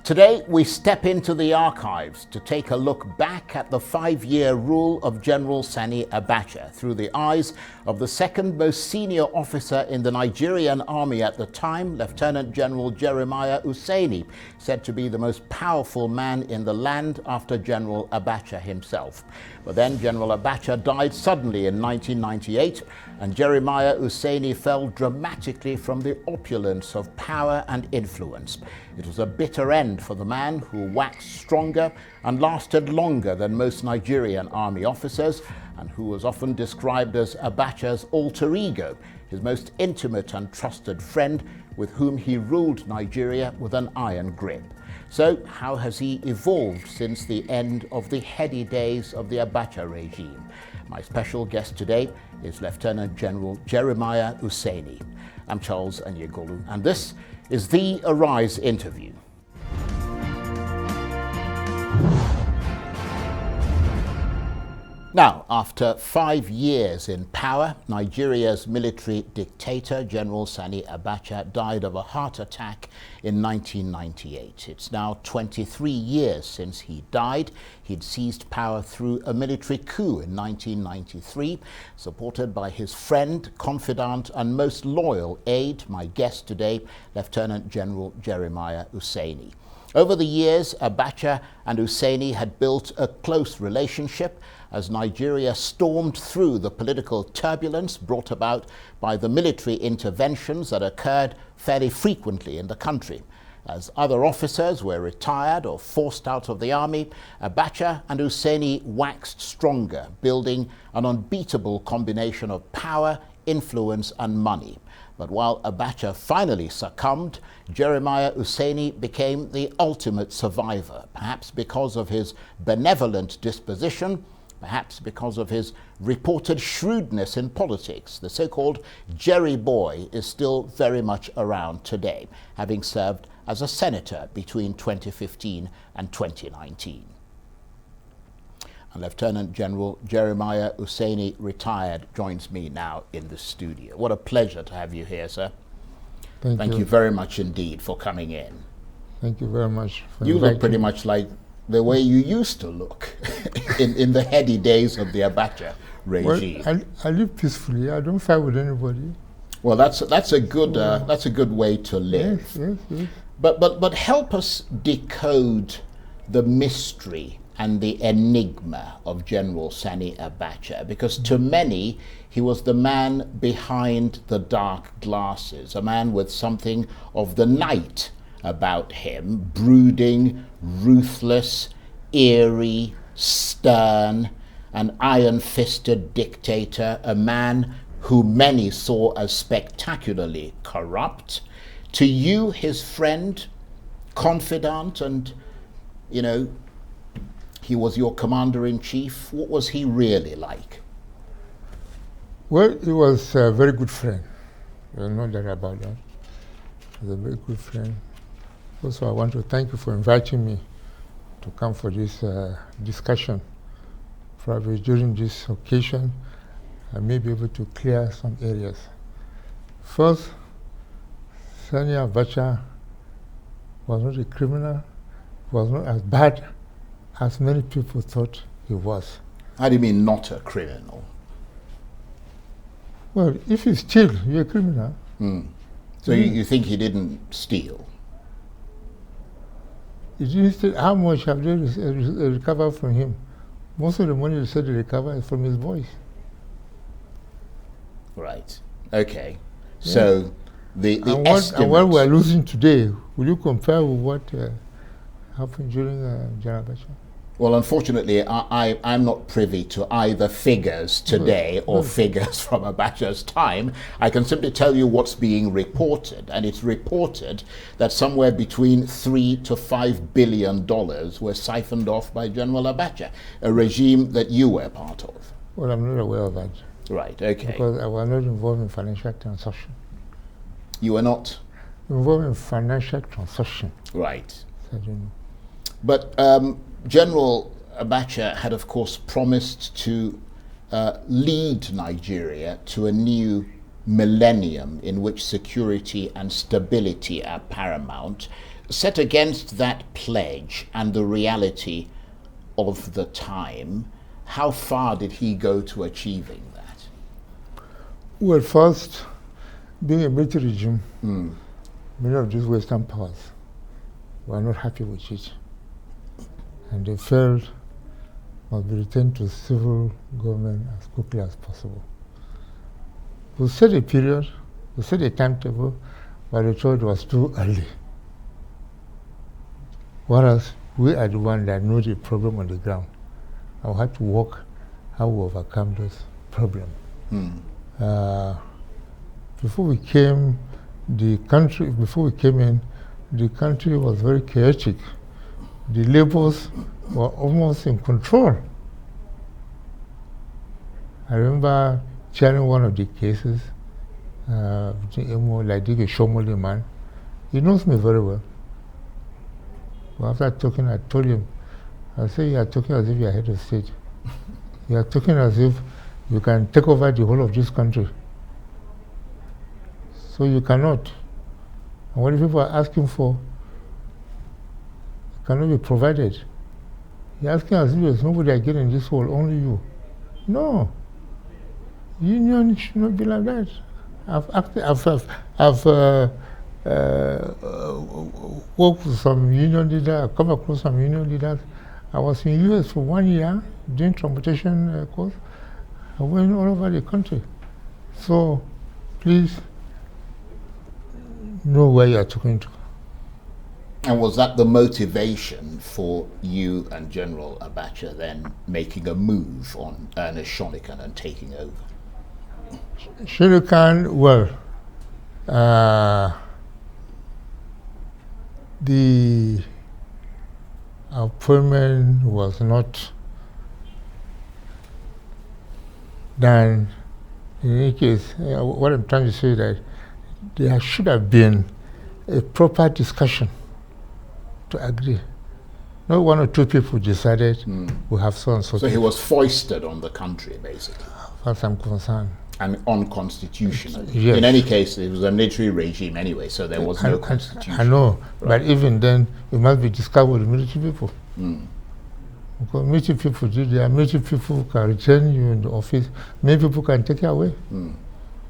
Today, we step into the archives to take a look back at the 5-year rule of General Sani Abacha through the eyes of the second most senior officer in the Nigerian army at the time, Lieutenant General Jeremiah Useni, said to be the most powerful man in the land after General Abacha himself. But then General Abacha died suddenly in 1998, and Jeremiah Useni fell dramatically from the opulence of power and influence. It was a bitter end for the man who waxed stronger and lasted longer than most Nigerian army officers, and who was often described as Abacha's alter ego, his most intimate and trusted friend, with whom he ruled Nigeria with an iron grip. So how has he evolved since the end of the heady days of the Abacha regime? My special guest today is Lieutenant General Jeremiah Useni. I'm Charles Anyegolu, and this is the Arise interview. Now, after 5 years in power, Nigeria's military dictator, General Sani Abacha, died of a heart attack in 1998. It's now 23 years since he died. He'd seized power through a military coup in 1993, supported by his friend, confidant, and most loyal aide, my guest today, Lieutenant General Jeremiah Useni. Over the years, Abacha and Useni had built a close relationship as Nigeria stormed through the political turbulence brought about by the military interventions that occurred fairly frequently in the country. As other officers were retired or forced out of the army, Abacha and Useni waxed stronger, building an unbeatable combination of power, influence, and money. But while Abacha finally succumbed, Jeremiah Useni became the ultimate survivor, perhaps because of his benevolent disposition, perhaps because of his reported shrewdness in politics. The so-called Jerry Boy is still very much around today, having served as a senator between 2015 and 2019. And Lieutenant General Jeremiah Useni, retired, joins me now in the studio. What a pleasure to have you here, sir. Thank you very much indeed for coming in. Thank you very much for You look pretty much like the way you used to look in the heady days of the Abacha regime. Well, I live peacefully. I don't fight with anybody. Well, that's a good way to live. Yes. But help us decode the mystery and the enigma of General Sani Abacha, because to many he was the man behind the dark glasses, a man with something of the night about him, brooding, ruthless, eerie, stern, an iron-fisted dictator, a man who many saw as spectacularly corrupt. To you, his friend, confidant, and, he was your commander-in-chief. What was he really like? Well, he was a very good friend. There's no doubt about that. He was a very good friend. Also, I want to thank you for inviting me to come for this discussion. Probably during this occasion, I may be able to clear some areas. First, Sani Abacha was not a criminal, was not as bad as many people thought he was. How do you mean not a criminal? Well, if you steal, you're a criminal. So you think he didn't steal? He didn't steal. How much have they recovered from him? Most of the money they said they recovered is from his boys. Right. Okay. Yeah. So the estimate. And what we're losing today, will you compare with what happened during General Abacha? Well, unfortunately, I'm not privy to either figures today or figures from Abacha's time. I can simply tell you what's being reported, and it's reported that somewhere between $3 to $5 billion were siphoned off by General Abacha, a regime that you were part of. Well, I'm not aware of that. Right, okay. Because I was not involved in financial transaction. You were not? Involved in financial transaction. Right. So I don't know. But General Abacha had, of course, promised to lead Nigeria to a new millennium in which security and stability are paramount. Set against that pledge and the reality of the time, how far did he go to achieving that? Well, first, being a military regime, many of these Western powers were not happy with it. And they felt must be returned to civil government as quickly as possible. We set a period, we set a timetable, but they thought it was too early. Whereas we are the ones that know the problem on the ground. I had to work how we overcome those problems. Before we came, before we came in, the country was very chaotic. The labels were almost in control. I remember chairing one of the cases, like a Shomoli man. He knows me very well. But after talking, I told him, I said, you are talking as if you are head of state. You are talking as if you can take over the whole of this country. So you cannot. And what people are asking for cannot be provided. You're asking as if there's nobody again in this world, only you. No. Union should not be like that. I've worked with some union leaders, I've come across some union leaders. I was in US for 1 year doing transportation course. I went all over the country. So please know where you are talking to. And was that the motivation for you and General Abacha then making a move on Ernest Shonekan and taking over? Shonekan, well, the appointment was not done. In any case, what I'm trying to say is that there should have been a proper discussion to agree. Not one or two people decided we have so and so. So he was foisted on the country, basically. As far as I'm concerned. And unconstitutional. Yes. In any case, it was a military regime anyway, so there was no constitution. I know, right. But even then, it must be discussed with the military people. Because military people, there are military people who can return you in the office. Many people can take you away.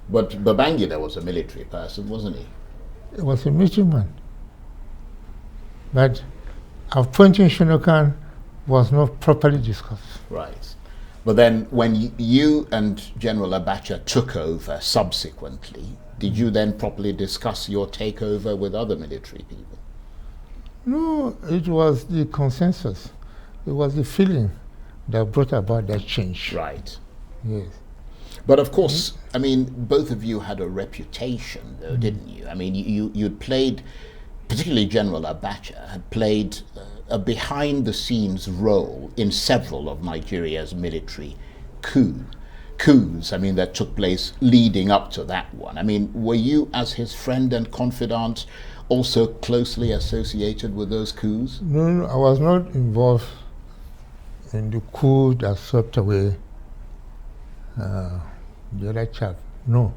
But Babangida was a military person, wasn't he? He was a military man. But appointing Shonekan was not properly discussed. Right. But then when you and General Abacha took over subsequently, did you then properly discuss your takeover with other military people? No, it was the consensus. It was the feeling that brought about that change. Right. Yes. But of course, I mean, both of you had a reputation, though, didn't you? I mean, you'd played, particularly General Abacha, had played a behind-the-scenes role in several of Nigeria's military coups, I mean, that took place leading up to that one. I mean, were you, as his friend and confidant, also closely associated with those coups? No, I was not involved in the coup that swept away the other chap. No,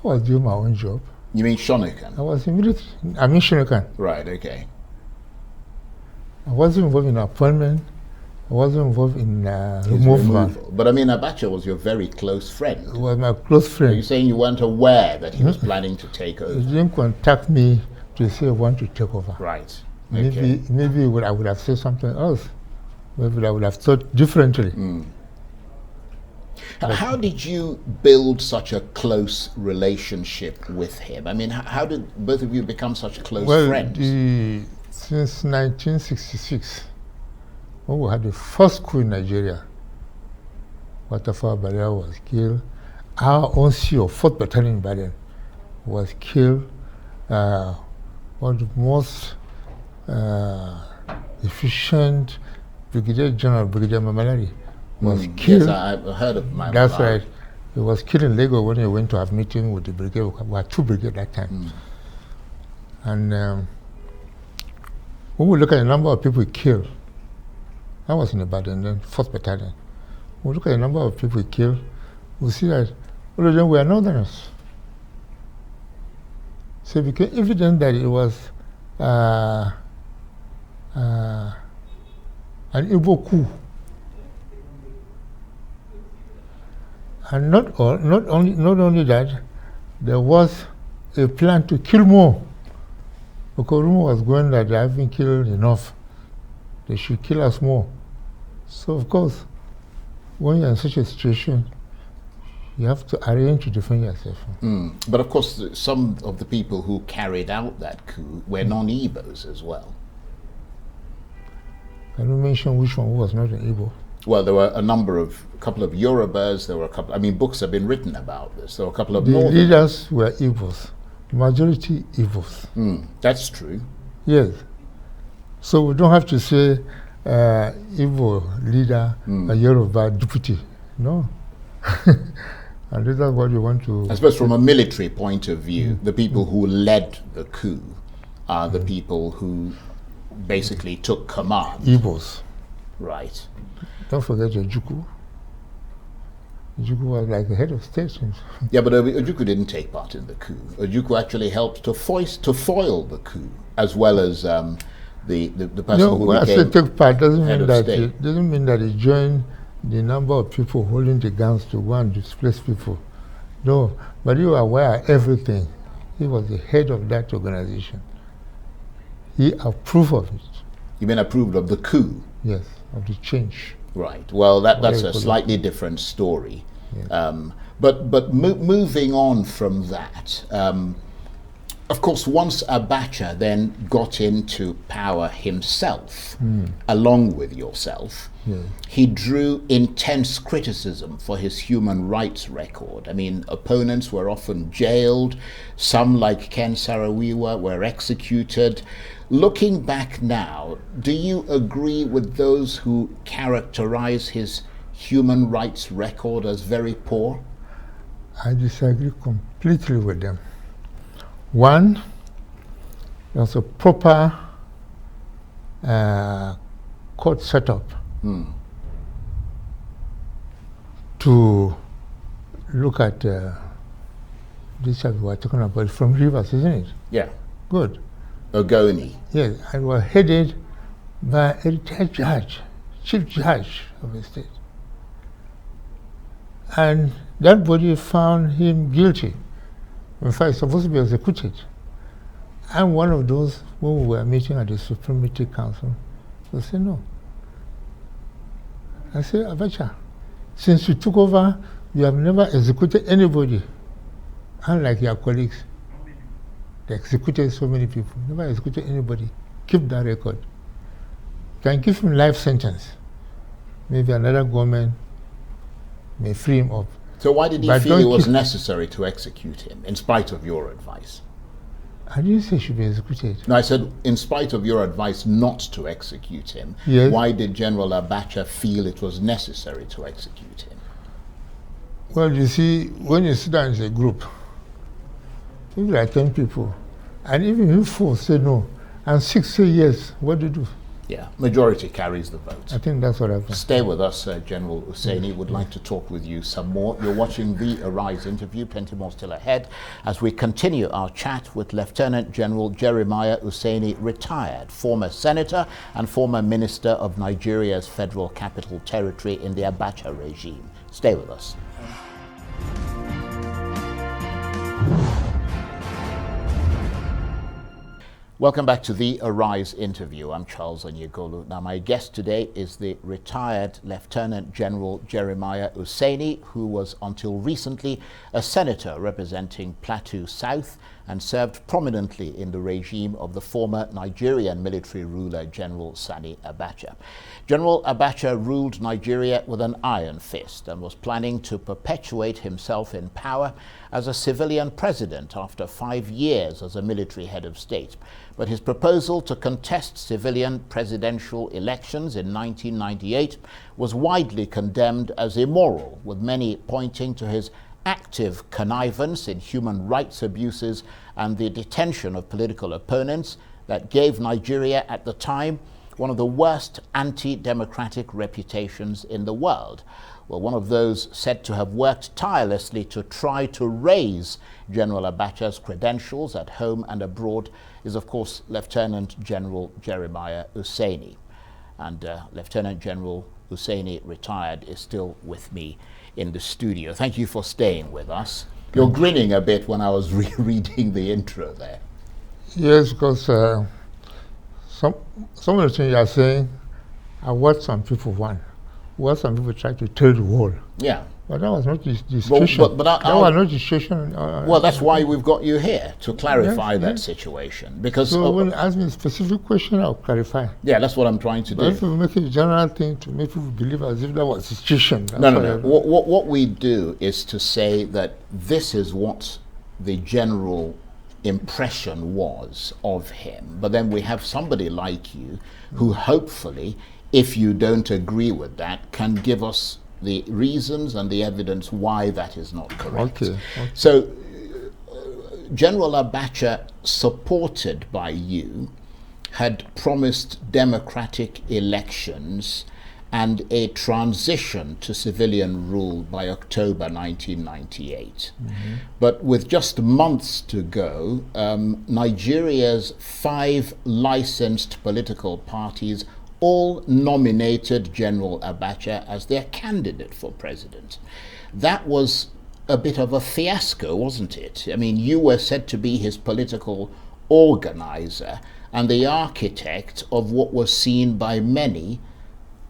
I was doing my own job. You mean Shonekan? I was in military. I mean Shonekan. Right, okay. I wasn't involved in appointment. I wasn't involved in removal. But I mean, Abacha was your very close friend. He was my close friend. Are you saying you weren't aware that he was planning to take over? He didn't contact me to say I want to take over. Right. Okay. Maybe I would have said something else. Maybe I would have thought differently. How did you build such a close relationship with him? I mean, how did both of you become such close friends? Since 1966, when we had the first coup in Nigeria, Watafa Balewa was killed. Our own CEO, 4th Battalion Battalion, was killed. One of the most efficient Brigadier Mamalari was killed. Yes, I've heard of Mamalari. That's right. He was killed in Lagos when he went to have meeting with the brigade. We had 2 brigades at that time. And when we look at the number of people killed, I was in Ibadan then, 4th Battalion. When we look at the number of people killed, we see that all of them were northerners. So it became evident that it was uh, uh, an Igbo coup. And not only that, there was a plan to kill more, because rumor was going that they haven't killed enough. They should kill us more. So of course, when you're in such a situation, you have to arrange to defend yourself. But of course, some of the people who carried out that coup were non-Igbos as well. Can you mention which one was not an Igbo? Well, there were a couple of Yorubas, there were a couple, I mean, books have been written about this. There were a couple of The northern leaders were Igbos, majority Igbos. That's true. Yes. So we don't have to say Igbo leader, a Yoruba deputy. No. And that's what you want to... I suppose from a military point of view, the people who led the coup are the people who basically took command. Igbos. Right. Don't forget Ojukwu. Ojukwu was like the head of state. Yeah, but Ojukwu didn't take part in the coup. Ojukwu actually helped to foil the coup, as well as the person who when became I say take part, doesn't mean that he joined the number of people holding the guns to go and displace people. No, but you are aware of everything. He was the head of that organization. He approved of it. You mean approved of the coup? Yes, of the change. Right. Well, that's a slightly different story. Yes. But moving on from that, of course, once Abacha then got into power himself, along with yourself, he drew intense criticism for his human rights record. I mean, opponents were often jailed. Some, like Ken Saro-Wiwa, were executed. Looking back now, do you agree with those who characterize his human rights record as very poor? I disagree completely with them. One, there's a proper court setup to look at this that we are talking about from Rivers, isn't it? Yeah. Good. Ogoni. Yes, and were headed by a retired judge, chief judge of the state. And that body found him guilty. In fact, he's supposed to be executed. I'm one of those when we were meeting at the Supremacy Council. They said, no. I said, Abacha, since you took over, you have never executed anybody, unlike your colleagues. They executed so many people, never executed anybody. Keep that record. You can give him life sentence. Maybe another government may free him up. So why did he feel it was necessary to execute him, in spite of your advice? I didn't say he should be executed. No, I said, in spite of your advice not to execute him, yes. Why did General Abacha feel it was necessary to execute him? Well, you see, when you sit down as a group, if there are 10 people, and even if 4 say no, and 6 say yes, what do you do? Yeah, majority carries the vote. I think that's what happened. Stay with us, General Useni. Would like to talk with you some more. You're watching the Arise interview. Plenty more still ahead as we continue our chat with Lieutenant General Jeremiah Useni, retired former senator and former minister of Nigeria's Federal Capital Territory in the Abacha regime. Stay with us. Welcome back to the Arise interview. I'm Charles Onyegolu. Now, my guest today is the retired Lieutenant General Jeremiah Useni, who was until recently a senator representing Plateau South and served prominently in the regime of the former Nigerian military ruler General Sani Abacha. General Abacha ruled Nigeria with an iron fist and was planning to perpetuate himself in power as a civilian president after 5 years as a military head of state. But his proposal to contest civilian presidential elections in 1998 was widely condemned as immoral, with many pointing to his active connivance in human rights abuses and the detention of political opponents that gave Nigeria at the time one of the worst anti-democratic reputations in the world. Well, one of those said to have worked tirelessly to try to raise General Abacha's credentials at home and abroad is, of course, Lieutenant General Jeremiah Useni. And Lieutenant General Useni, retired, is still with me in the studio. Thank you for staying with us. You're grinning a bit when I was reading the intro there. Yes, because some of the things you are saying are what some people want, what some people try to tell the world. Yeah. But that was not the situation. That was not the situation. Well, that's why we've got you here, to clarify that situation. Because so when you ask me a specific question, I'll clarify. Yeah, that's what I'm trying to do. If we make it a general thing to make people believe as if that was the situation. No. What we do is to say that this is what the general impression was of him. But then we have somebody like you who hopefully, if you don't agree with that, can give us the reasons and the evidence why that is not correct. Okay. So General Abacha, supported by you, had promised democratic elections and a transition to civilian rule by October 1998. But with just months to go, Nigeria's 5 licensed political parties all nominated General Abacha as their candidate for president. That was a bit of a fiasco, wasn't it? I mean, you were said to be his political organizer and the architect of what was seen by many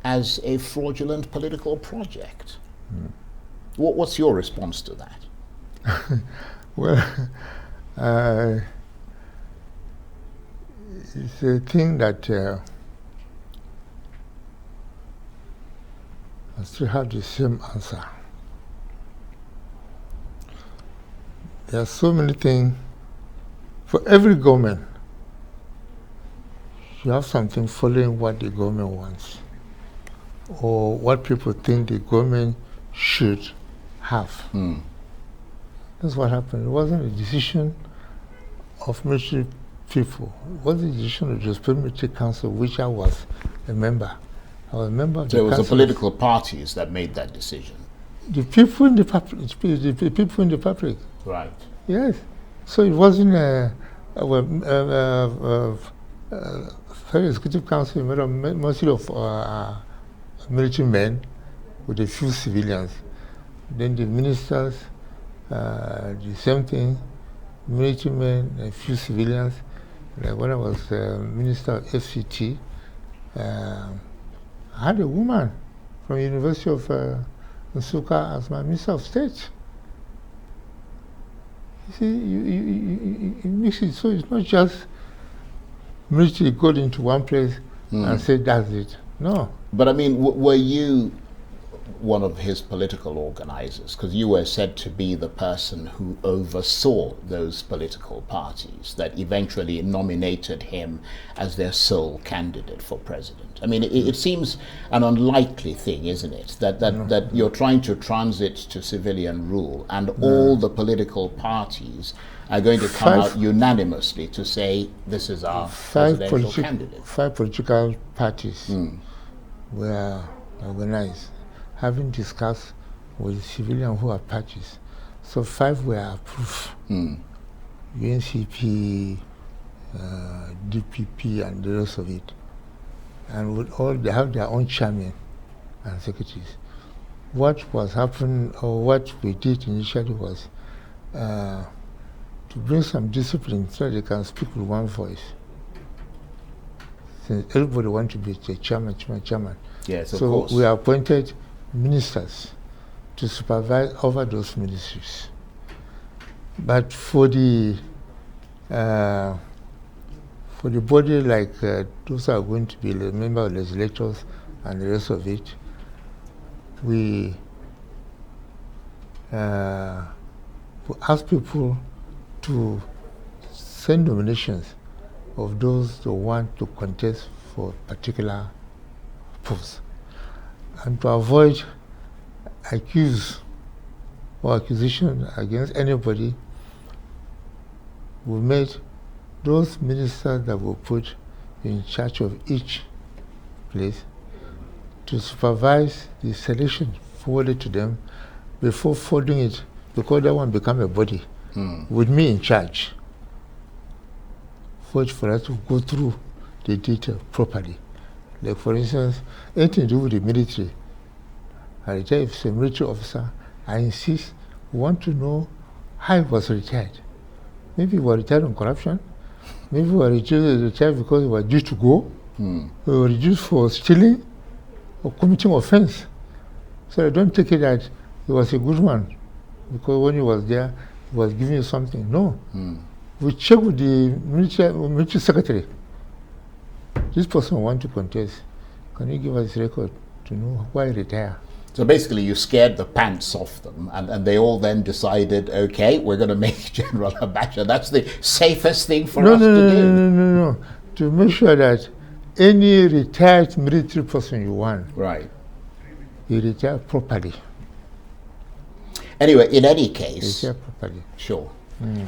as a fraudulent political project. What's your response to that? Well, it's a thing that I still have the same answer. There are so many things. For every government, you have something following what the government wants or what people think the government should have. That's what happened. It wasn't a decision of military people. It was a decision of the Supreme Military Council, which I was a member. I was a member of the council. So it was the political parties that made that decision? The people in the public. The people in the public. Right. Yes. So it wasn't Federal Executive Council made up mostly of military men with a few civilians. Then the ministers, the same thing, military men, a few civilians. Like when I was Minister of FCT, I had a woman from the University of Nsukka as my Minister of State. You see, you mix it, so it's not just military go into one place and say that's it. No. But I mean, were you one of his political organizers? Because you were said to be the person who oversaw those political parties that eventually nominated him as their sole candidate for president. I mean, it seems an unlikely thing, isn't it? That you're trying to transit to civilian rule and all the political parties are going to come out unanimously to say this is our presidential candidate. 5 political parties were organized, having discussed with civilians who are parties. So 5 were approved. UNCP, DPP, and the rest of it. And with all, they have their own chairman and secretaries. What was happening, or what we did initially was to bring some discipline so they can speak with one voice. Since everybody wants to be the chairman. Yes, of so course. We appointed ministers to supervise over those ministries. But for the body like those who are going to be the member of legislators and the rest of it, we ask people to send nominations of those who want to contest for particular posts. And to avoid accusation against anybody, we made those ministers that were put in charge of each place to supervise the selection forwarded to them. Before forwarding it, because that one became a body, with me in charge, for us to go through the data properly. Like for instance, anything to do with the military. I retired as a military officer. I insist, we want to know how he was retired. Maybe he was retired on corruption. Maybe he was retired because he was due to go. He was reduced for stealing or committing offense. So I don't take it that he was a good one because when he was there, he was giving you something. No. We check with the military secretary. This person wants to contest. Can you give us his record to know why he retired? So basically you scared the pants off them and they all then decided, okay, we're going to make General Abacha. That's the safest thing for us to do. No. To make sure that any retired military person you want, right, he retired properly. Anyway, in any case, retired properly. Sure.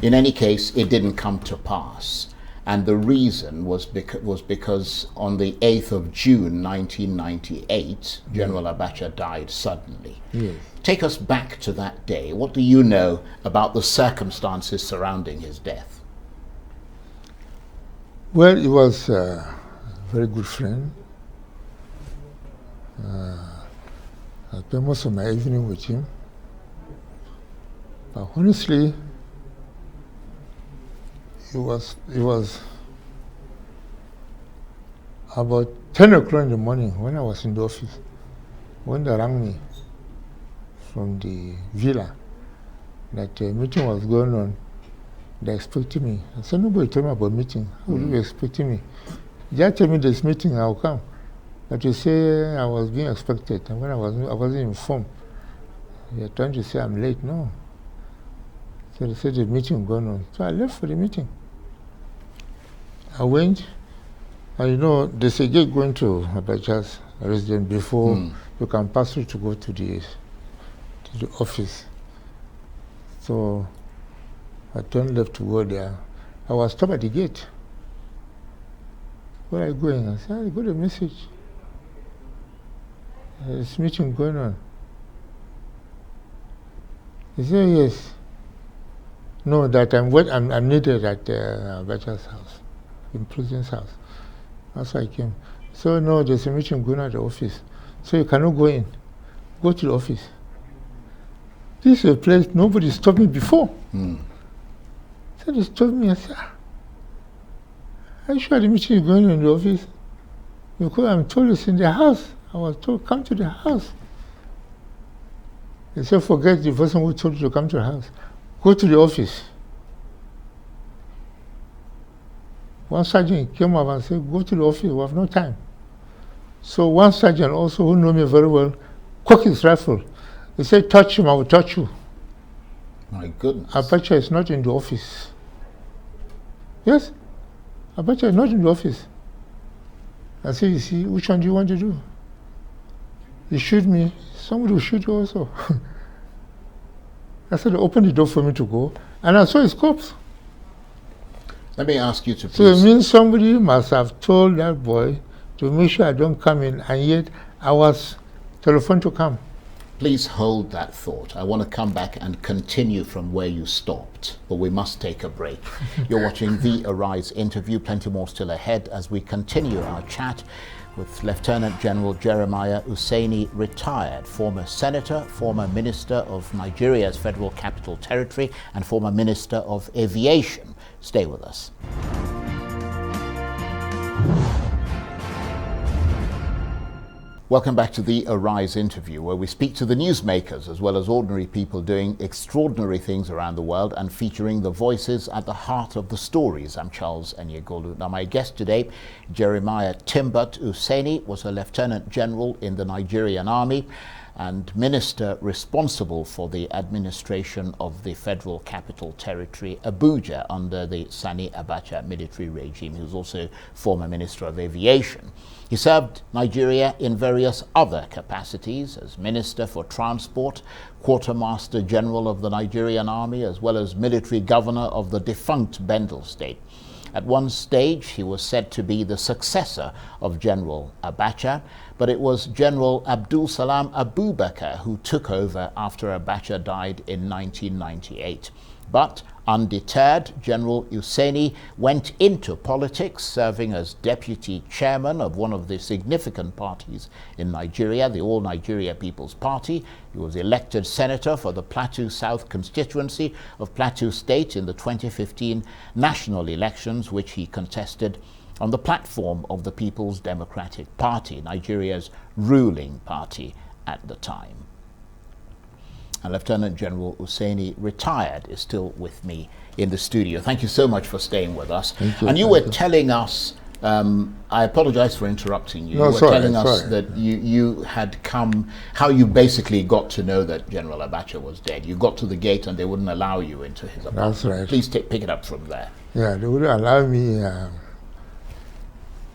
In any case, it didn't come to pass. And the reason was because on the 8th of June 1998, General Abacha died suddenly. Yes. Take us back to that day. What do you know about the circumstances surrounding his death? Well, he was a very good friend. I spent most of my evening with him. But honestly, it was about 10 o'clock in the morning when I was in the office, when they rang me from the villa that a meeting was going on. They expected me. I said, nobody told me about meeting. How would you be expecting me? Just tell me this meeting, I'll come. But you say I was being expected, and when I wasn't informed. You're trying to say I'm late. No. So they said the meeting going on. So I left for the meeting. I went, and you know, there's a gate going to Abacha's residence before you can pass through to go to the office. So I turned left to go there. I was stopped at the gate. Where are you going? I said, I got a message. There's a meeting going on. He said, yes. No, that I'm needed at Abacha's house, in President's house. That's why I came. So no, there's a meeting going on at the office. So you cannot go in. Go to the office. This is a place nobody stopped me before. So they stopped me. I said, are you sure the meeting is going on in the office? Because I'm told it's in the house. I was told, come to the house. They said, forget the person who told you to come to the house. Go to the office. One sergeant came up and said, go to the office, we have no time. So one sergeant also, who knew me very well, cocked his rifle. He said, touch him, I will touch you. My goodness. Abacha is not in the office. Yes, Abacha is not in the office. I said, you see, which one do you want to do? You shoot me, somebody will shoot you also. I said, open the door for me to go, and I saw his corpse. Let me ask you to please. So it means somebody must have told that boy to make sure I don't come in, and yet I was telephoned to come. Please hold that thought. I want to come back and continue from where you stopped, but we must take a break. You're watching the Arise interview. Plenty more still ahead as we continue our chat with Lieutenant General Jeremiah Useni, retired former senator, former minister of Nigeria's Federal Capital Territory, and former minister of aviation. Stay with us. Welcome back to the Arise interview, where we speak to the newsmakers as well as ordinary people doing extraordinary things around the world and featuring the voices at the heart of the stories. I'm Charles Enyegolu. Now, my guest today, Jeremiah Timbut Useni, was a lieutenant general in the Nigerian Army and minister responsible for the administration of the Federal Capital Territory, Abuja, under the Sani Abacha military regime. He was also former Minister of Aviation. He served Nigeria in various other capacities as Minister for Transport, Quartermaster General of the Nigerian Army, as well as military governor of the defunct Bendel State. At one stage, he was said to be the successor of General Abacha, but it was General Abdul Salam Abubakar who took over after Abacha died in 1998. But undeterred, General Useni went into politics, serving as deputy chairman of one of the significant parties in Nigeria, the All Nigeria People's Party. He was elected senator for the Plateau South constituency of Plateau State in the 2015 national elections, which he contested on the platform of the People's Democratic Party, Nigeria's ruling party at the time. And Lieutenant General Useni, retired, is still with me in the studio. Thank you so much for staying with us. Thank you. And you were telling us, I apologize for interrupting you. No, you were sorry, telling us sorry. that you had come, how you basically got to know that General Abacha was dead. You got to the gate and they wouldn't allow you into his apartment. That's right. Please pick it up from there. Yeah, they wouldn't allow me. I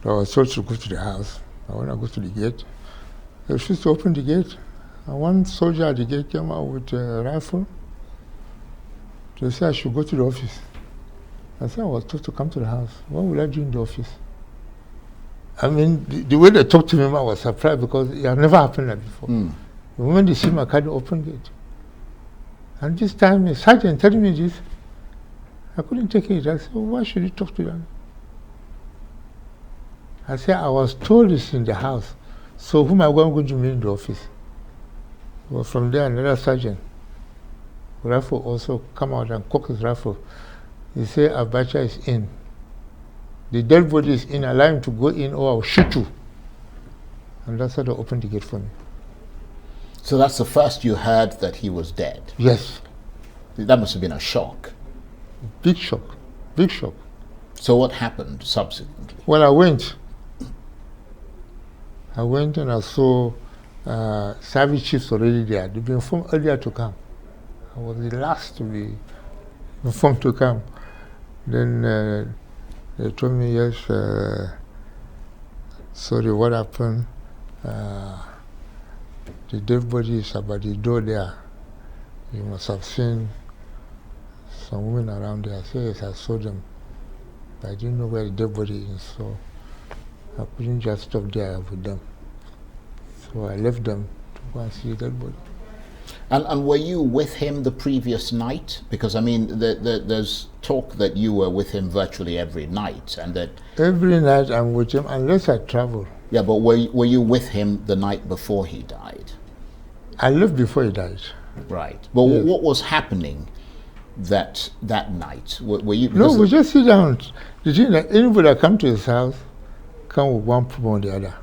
was told to go to the house. I want to go to the gate. They refused to open the gate. And one soldier at the gate came out with a rifle. They said I should go to the office. I said I was told to come to the house. What will I do in the office? I mean, the way they talked to me, I was surprised because it had never happened like before. The moment they see my car, they open gate. And this time, the sergeant telling me this, I couldn't take it. I said, well, why should you talk to them? I said, I was told it's in the house. So whom am I going to meet in the office? Well, from there, another sergeant, rifle also come out and cock his rifle. He said, Abacha is in. The dead body is in. Allow him to go in or I'll shoot you. And that's how they opened the gate for me. So that's the first you heard that he was dead? Yes. That must have been a shock. Big shock. Big shock. So what happened subsequently? Well, I went and I saw service chiefs already there. They'd been informed earlier to come. I was the last to be informed to come. Then they told me, yes, sorry, what happened? The dead body is about the door there. You must have seen some women around there. I said, yes, I saw them. But I didn't know where the dead body is, so I couldn't just stop there with them. So I left them to go and see the dead body. And were you with him the previous night? Because, I mean, there's talk that you were with him virtually every night and that... Every night I'm with him, unless I travel. Yeah, but were you with him the night before he died? I left before he died. Right. But Yes. what was happening that night? Were you... No, because we just sit down. The thing that anybody that come to his house come with one problem or the other.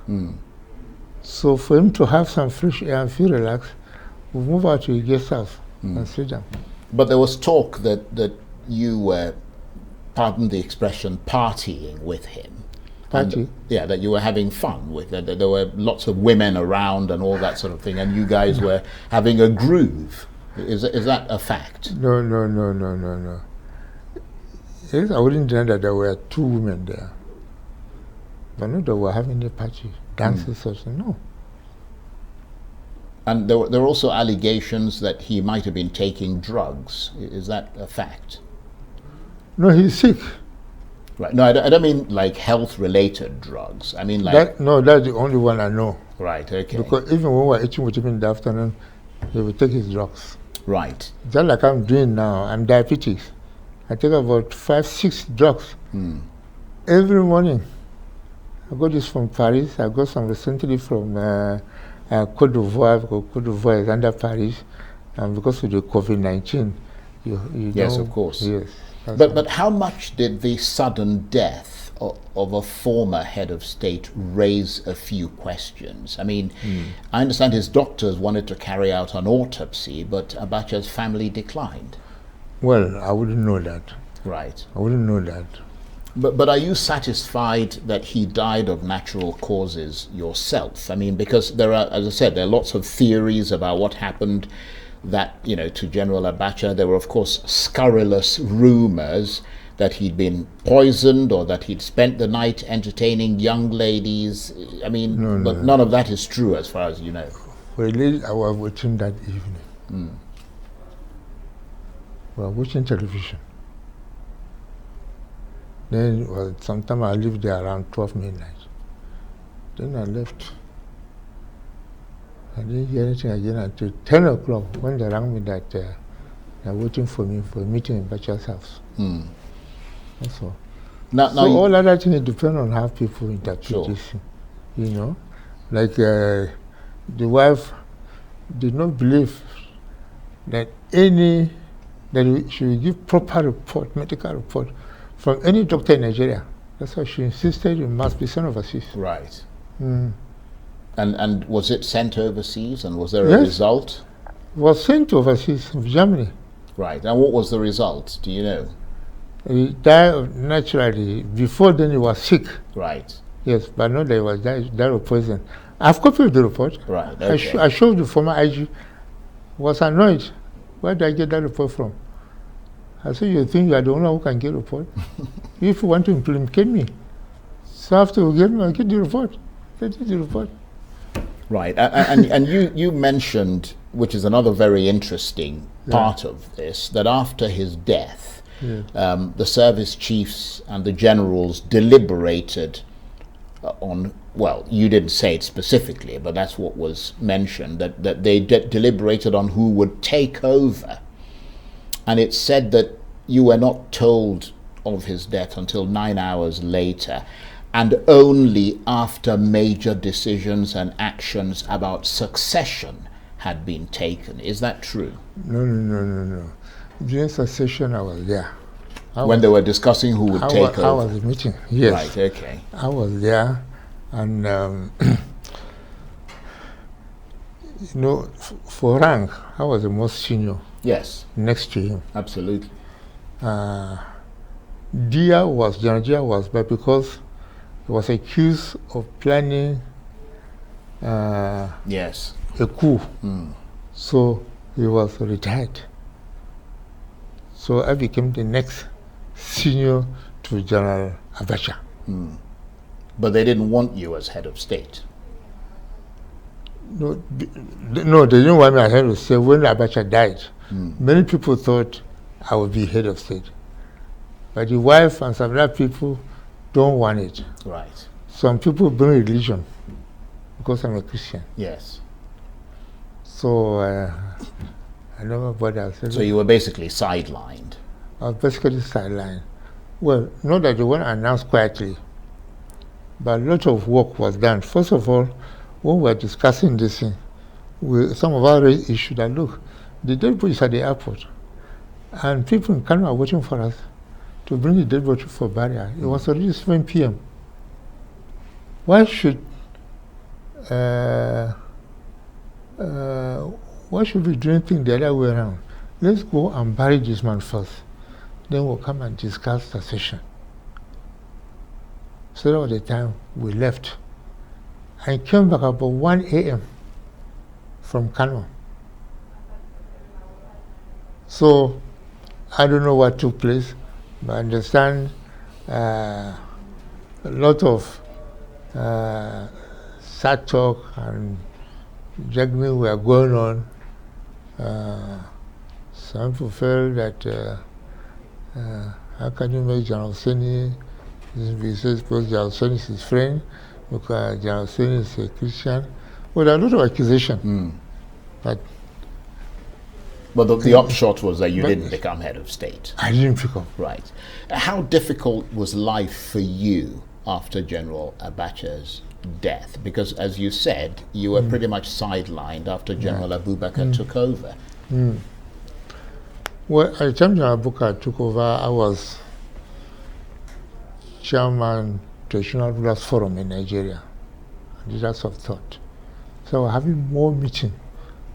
So for him to have some fresh air and feel relaxed, we move out to his guest house and sit down. But there was talk that you were, pardon the expression, partying with him. Party? Yeah, that you were having fun with, that there were lots of women around and all that sort of thing, and you guys were having a groove. Is that a fact? No. Yes, I wouldn't deny that there were two women there. But no, they were having a party, dances or something. No. And there were also allegations that he might have been taking drugs. Is that a fact? No, he's sick. Right. No, I don't mean like health-related drugs. I mean like... That's the only one I know. Right, okay. Because even when we're eating with him in the afternoon, he will take his drugs. Right. Just like I'm doing now, I'm diabetic. I take about 5-6 drugs every morning. I got this from Paris. I got some recently from Côte d'Ivoire, because Côte d'Ivoire is under Paris. And because of the COVID-19, you Yes, know, of course. Yes. But how much did the sudden death of a former head of state raise a few questions? I mean, I understand his doctors wanted to carry out an autopsy, but Abacha's family declined. Well, I wouldn't know that. Right. I wouldn't know that. But are you satisfied that he died of natural causes yourself? I mean, because there are, as I said, there are lots of theories about what happened that, you know, to General Abacha. There were, of course, scurrilous rumors that he'd been poisoned or that he'd spent the night entertaining young ladies. I mean, none of that is true as far as you know. Well, I was watching that evening. We were watching television. Then sometime I lived there around 12 midnight. Then I left. I didn't hear anything again until 10 o'clock when they rang me that they're waiting for me for a meeting in Bacha's house. That's all. Now So all other things depend on how people interpret this thing, you know. Like the wife did not believe that she will give proper report, medical report, from any doctor in Nigeria. That's why she insisted it must be sent overseas. Right. And was it sent overseas, and was there a result? It was sent overseas, to Germany. Right. And what was the result? Do you know? He died naturally. Before then he was sick. Right. Yes, but not that he was died of poison. I've copied the report. Right. Okay. I showed the former IG. Was annoyed. Where did I get that report from? I said, you think you are the only one who can get a report? If you want to implicate me, so after you get me, I get the report. Get the report. Right. And you mentioned, which is another very interesting part of this, that after his death, the service chiefs and the generals deliberated on, well, you didn't say it specifically, but that's what was mentioned, that they deliberated on who would take over. And it's said that you were not told of his death until 9 hours later, and only after major decisions and actions about succession had been taken. Is that true? No. During succession, I was there. When they were discussing who would take over? I was at the meeting, yes. Right, okay. I was there, and you know, for rank, I was the most senior. Yes. Next to him. Absolutely. General Dia was, but because he was accused of planning yes. a coup, so he was retired. So I became the next senior to General Abacha. But they didn't want you as head of state. No, they didn't want me as head of state. When Abacha died, many people thought I would be head of state. But the wife and some other people don't want it. Right. Some people bring religion because I'm a Christian. Yes. So I never bothered. So you were basically sidelined. I was basically sidelined. Well, not that they weren't announced quietly, but a lot of work was done. First of all, when we were discussing this thing, some of our issues that, look, the dead body is at the airport, and people in Kano are waiting for us to bring the dead body for burial. It was already 7 p.m. Why should we do anything the other way around? Let's go and bury this man first. Then we'll come and discuss the session. So that was the time we left. I came back about 1 a.m. from Kano. So I don't know what took place, but I understand a lot of sad talk and juggling were going on. Some people felt that how can you make General Sani, because General Sani is his friend, because General Sani is a Christian. Well, there are a lot of accusations. But the upshot was that you didn't become head of state. I didn't pick up. Right. How difficult was life for you after General Abacha's death? Because, as you said, you were pretty much sidelined after General Abubakar took over. Well, at the time General Abubakar took over, I was chairman Traditional Rulers Forum in Nigeria, leaders of thought. So I was having more meetings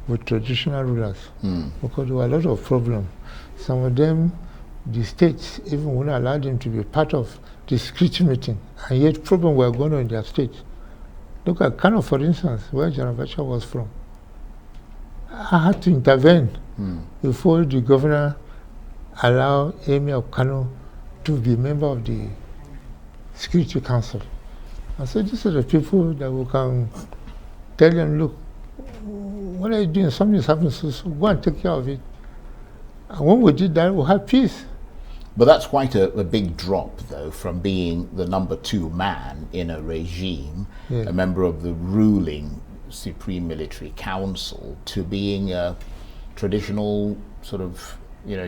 with traditional rulers because there were a lot of problems. Some of them, the states even wouldn't allow them to be part of the security meeting, and yet problems were going on in their state. Look at Kano, for instance, where General Abacha was from. I had to intervene before the governor allowed Emir of Kano to be a member of the Security Council. I said, these are the people that we can tell them, look, what are you doing? Something is happening, so go and take care of it. And when we did that, we had peace. But that's quite a big drop, though, from being the number 2 man in a regime, a member of the ruling Supreme Military Council, to being a traditional sort of,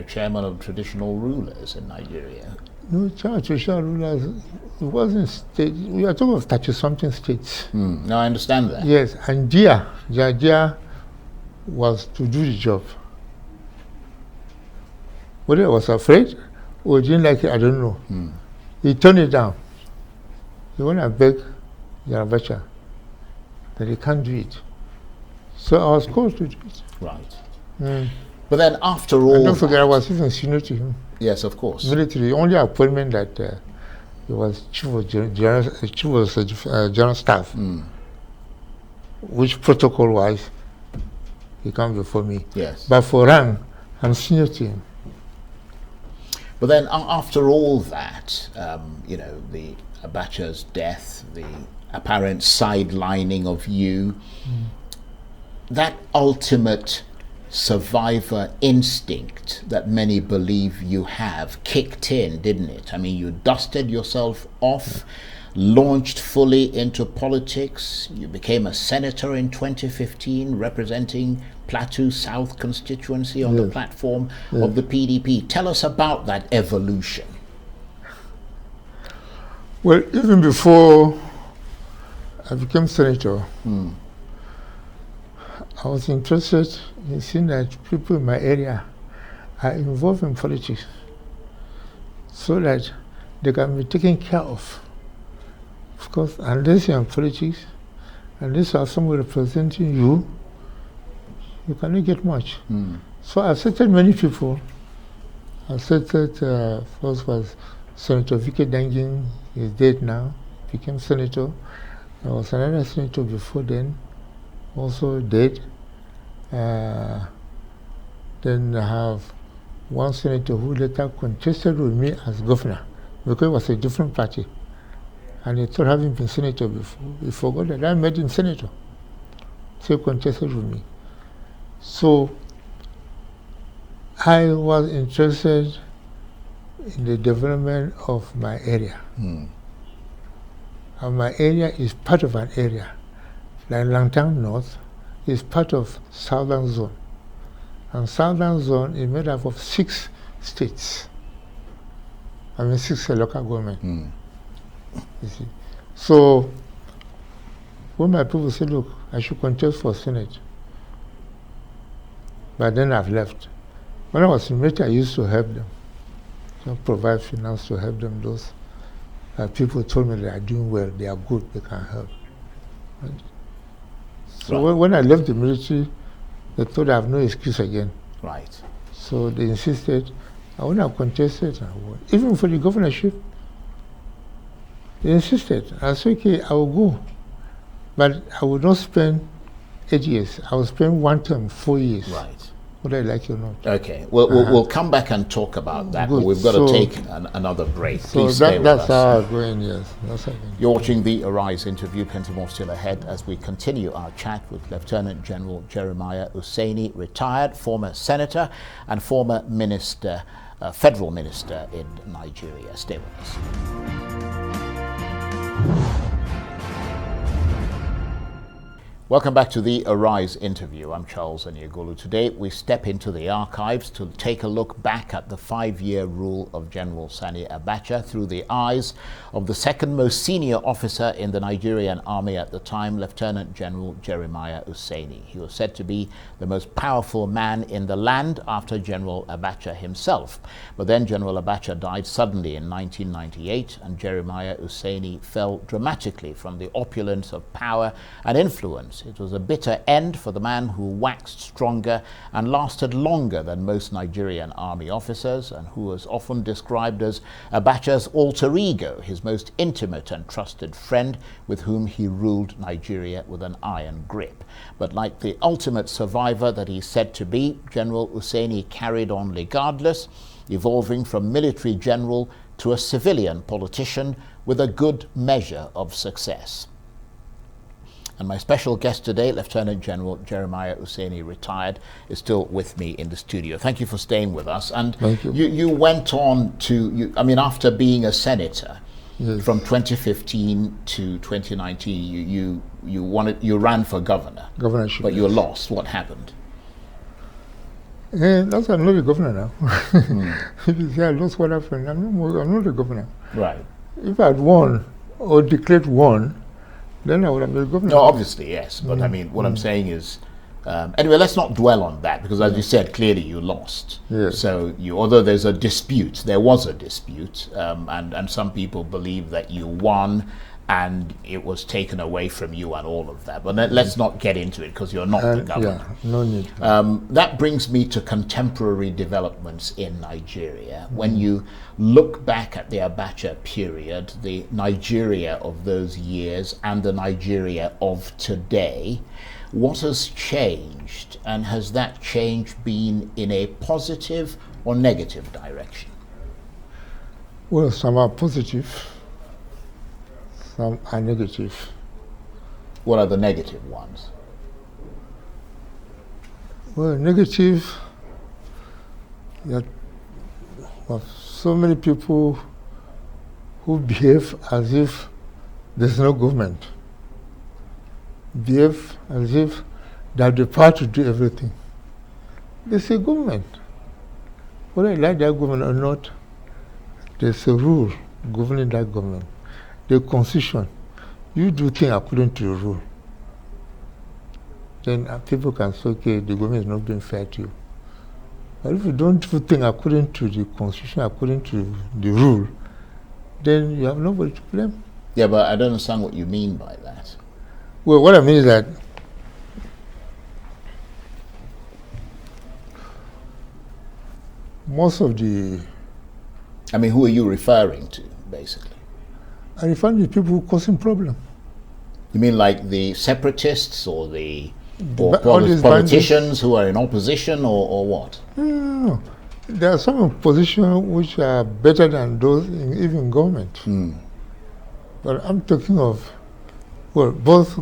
chairman of traditional rulers in Nigeria. No, traditional rulers, it wasn't state. We are talking of 30-something states. No, I understand that. Yes, and Gia was to do the job. Whether he was afraid or didn't like it, I don't know. He turned it down. He went and begged General Abacha that he can't do it. So I was called to do it. Right. But then after all... And don't forget, I was even senior to him. Yes, of course. Military, only appointment that he was chief of general staff, which protocol-wise, he came before me. Yes. But for rank, I'm senior to him. But then after all that, the Abacha's death, the apparent sidelining of you, that ultimate survivor instinct that many believe you have kicked in, didn't it? I mean, you dusted yourself off, launched fully into politics. You became a senator in 2015, representing Plateau South constituency on the platform of the PDP. Tell us about that evolution. Well, even before I became senator, I was interested in seeing that people in my area are involved in politics so that they can be taken care of. Of course, unless you're in politics, unless you have someone representing you, you cannot get much. So I accepted many people. I accepted, first was Senator Vicky Dangin, he's dead now, became senator. There was another senator before then, also dead. Then I have one senator who later contested with me as governor because it was a different party. And he thought, having been senator before, he forgot that I made him senator. So he contested with me. So I was interested in the development of my area. And my area is part of an area. Like Langtang North is part of Southern Zone. And Southern Zone is made up of 6 states. 6 local government. You see. So when my people say, look, I should contest for Senate, but then I've left. When I was in military, I used to help them, provide finance to help them. Those people told me they are doing well, they are good, they can help. Right? So when I left the military, they thought I have no excuse again. Right. So they insisted, I want to contest it. Even for the governorship, they insisted. I said, okay, I will go. But I will not spend 8 years. I will spend one term, 4 years. Right. Whether I like it or not. Okay. We'll come back and talk about that. But we've got to take another break. So Please stay with us. That's how I'm going, yes. You're watching the Arise interview. Plenty more still ahead as we continue our chat with Lieutenant General Jeremiah Useni, retired former senator and former minister, federal minister in Nigeria. Stay with us. Welcome back to the Arise interview. I'm Charles Aniagolu. Today we step into the archives to take a look back at the 5-year rule of General Sani Abacha through the eyes of the second most senior officer in the Nigerian army at the time, Lieutenant General Jeremiah Useni. He was said to be the most powerful man in the land after General Abacha himself. But then General Abacha died suddenly in 1998 and Jeremiah Useni fell dramatically from the opulence of power and influence. It was a bitter end for the man who waxed stronger and lasted longer than most Nigerian army officers, and who was often described as Abacha's alter ego, his most intimate and trusted friend with whom he ruled Nigeria with an iron grip. But like the ultimate survivor that he's said to be, General Useni carried on regardless, evolving from military general to a civilian politician with a good measure of success. And my special guest today, Lieutenant General Jeremiah Useni, retired, is still with me in the studio. Thank you for staying with us. And Thank you. You went on to, after being a senator, Yes. from 2015 to 2019, you ran for governor. Governorship. But you lost. What happened? That's why I'm not a governor now. If you say I lost, what happened? I'm not a governor. Right. If I had won or declared won, then I would have been a governor. No, obviously, yes. But I mean, what I'm saying is, anyway, let's not dwell on that, because as you said, clearly you lost. Yes. So although there was a dispute, and some people believe that you won and it was taken away from you and all of that. But let's not get into it, because you're not the governor. Yeah, no need. That brings me to contemporary developments in Nigeria. When you look back at the Abacha period, the Nigeria of those years and the Nigeria of today, what has changed? And has that change been in a positive or negative direction? Well, some are positive, some are negative. What are the negative ones? Well, negative, that so many people who behave as if there's no government, behave as if they have the power to do everything. There's a government. Whether you like that government or not, there's a rule governing that government. The constitution, you do things according to the rule. Then people can say, okay, the government is not being fair to you. But if you don't do things according to the constitution, according to the rule, then you have nobody to blame. Yeah, but I don't understand what you mean by that. Well, what I mean is that most of the... I mean, who are you referring to, basically? I refer to the people who causing problem. You mean like the separatists or the all these politicians who are in opposition, or what? No. There are some in position which are better than those in even government. But I'm talking of, well, both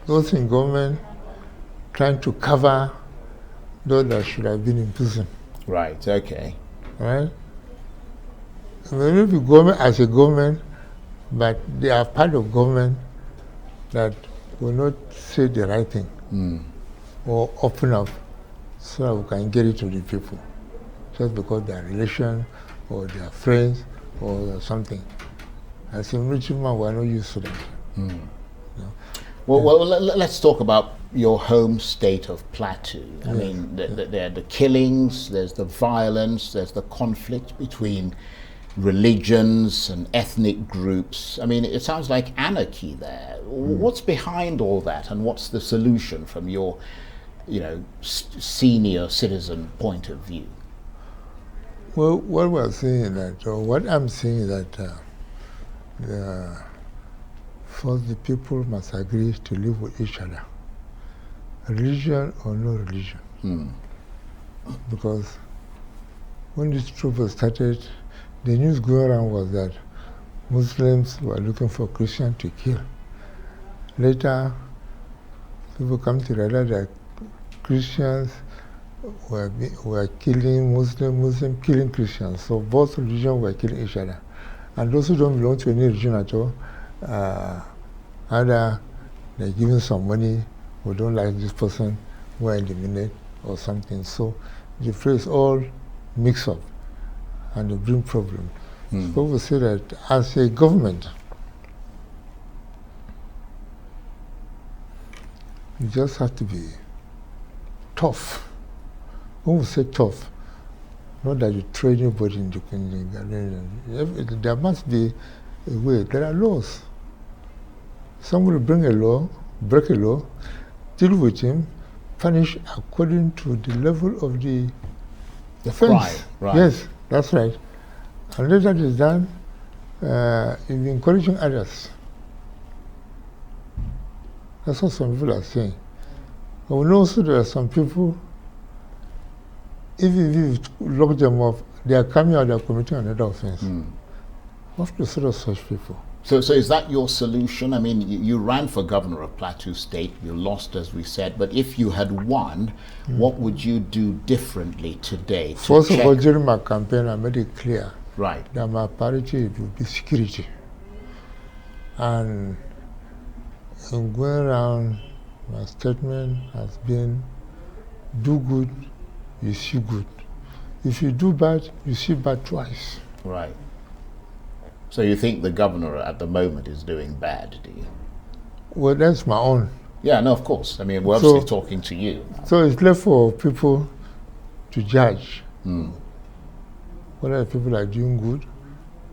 those in government trying to cover those that should have been in prison. Right, okay. Right? Maybe the government as a government, but they are part of government that will not say the right thing or open up so that we can get it to the people, just because they are relation or they are friends or something. As a military man, we are not used to that. No? Well, let's talk about your home state of Plateau. I mean, there are the killings, there's the violence, there's the conflict between religions and ethnic groups. I mean, it sounds like anarchy there. What's behind all that, and what's the solution from your, senior citizen point of view? Well, what we're saying is that, or what I'm saying is that first the people must agree to live with each other, religion or no religion. Because when this trouble started, the news going around was that Muslims were looking for Christians to kill. Later, people come to realize that Christians were killing Muslims killing Christians. So both religions were killing each other. And those who don't belong to any religion at all, either they're giving some money or don't like this person, were eliminated or something. So the phrase all mix up and they bring problems. So we say that as a government, you just have to be tough. When we say tough, not that you throw anybody in the there must be a way. There are laws. Somebody bring a law, break a law, deal with him, punish according to the level of the offense. Crime, right. Yes, that's right. Unless that is done, you'll be encouraging others. That's what some people are saying. But we know also there are some people, even if you lock them up, they are coming out, they are committing another offense. We have to sort of such people. So is that your solution? I mean, you ran for governor of Plateau State, you lost, as we said, but if you had won, what would you do differently today? First of all, during my campaign, I made it clear Right. that my priority would be security. And in going around, my statement has been, do good, you see good. If you do bad, you see bad twice. Right. So you think the governor at the moment is doing bad, do you? Well, that's my own. Yeah, no, of course. I mean, we're obviously talking to you. So it's left for people to judge whether people are doing good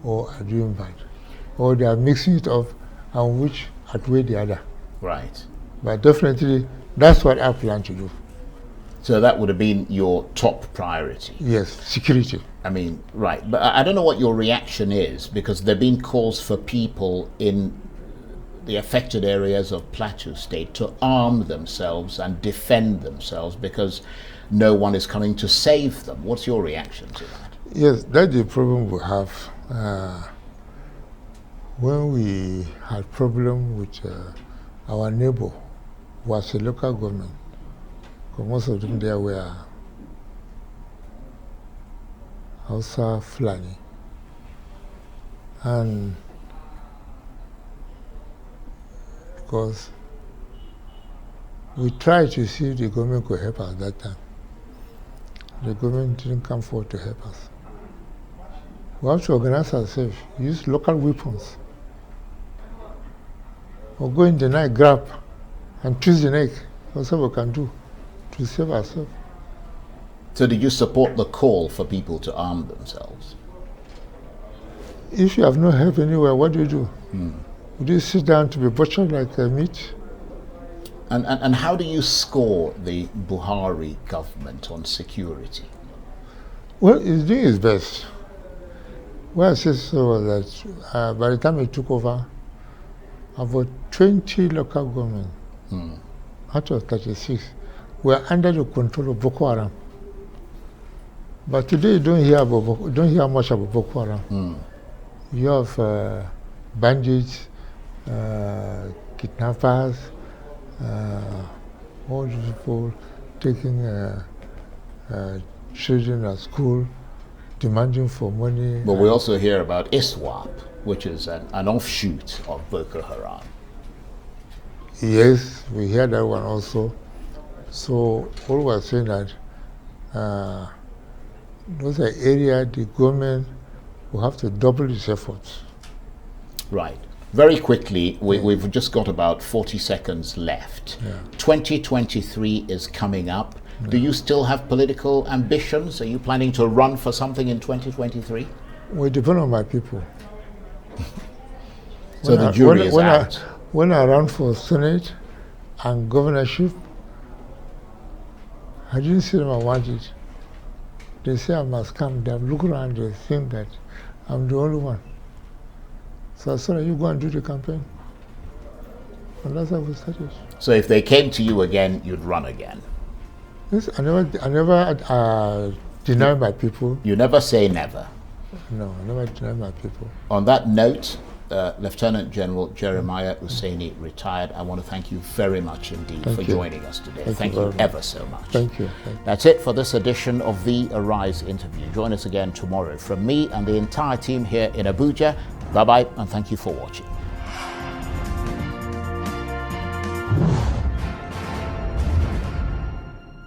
or are doing bad, or they are mixing it up and which outweigh the other. Right. But definitely, that's what I plan to do. So that would have been your top priority? Yes, security. I mean, right. But I don't know what your reaction is, because there have been calls for people in the affected areas of Plateau State to arm themselves and defend themselves because no one is coming to save them. What's your reaction to that? Yes, that's the problem we have. When we had problem with our neighbor, who was a local government, because most of them there were Hausa Fulani. And because we tried to see if the government could help us at that time. The government didn't come forward to help us. We have to organize ourselves, use local weapons, or go in the night, grab, and twist the neck. That's what we can do to save ourselves. So did you support the call for people to arm themselves? If you have no help anywhere, what do you do? Would you sit down to be butchered like meat? And how do you score the Buhari government on security? Well, he's doing his best. What I said so was that by the time he took over, about 20 local governments out of 36 were under the control of Boko Haram. But today you don't hear much about Boko Haram. You have bandits, kidnappers, all these people taking children at school, demanding for money. But we also hear about ISWAP, which is an offshoot of Boko Haram. Yes, we hear that one also. So all we're saying that those are areas the government will have to double its efforts. Right. Very quickly, we've just got about 40 seconds left. 2023 is coming up. Do you still have political ambitions? Are you planning to run for something in 2023? Well, it depends on my people. So the jury is out. When I ran for Senate and governorship, I didn't see them I wanted. They say I must come. They look around, they think that I'm the only one. So I said, you go and do the campaign. And that's how we started. So if they came to you again, you'd run again? Yes, I never deny my people. You never say never? No, I never deny my people. On that note, Lieutenant General Jeremiah Useni, retired, I want to thank you very much indeed for joining us today. Thank you ever so much. Thank you. That's it for this edition of the Arise interview. Join us again tomorrow. From me and the entire team here in Abuja, bye-bye and thank you for watching.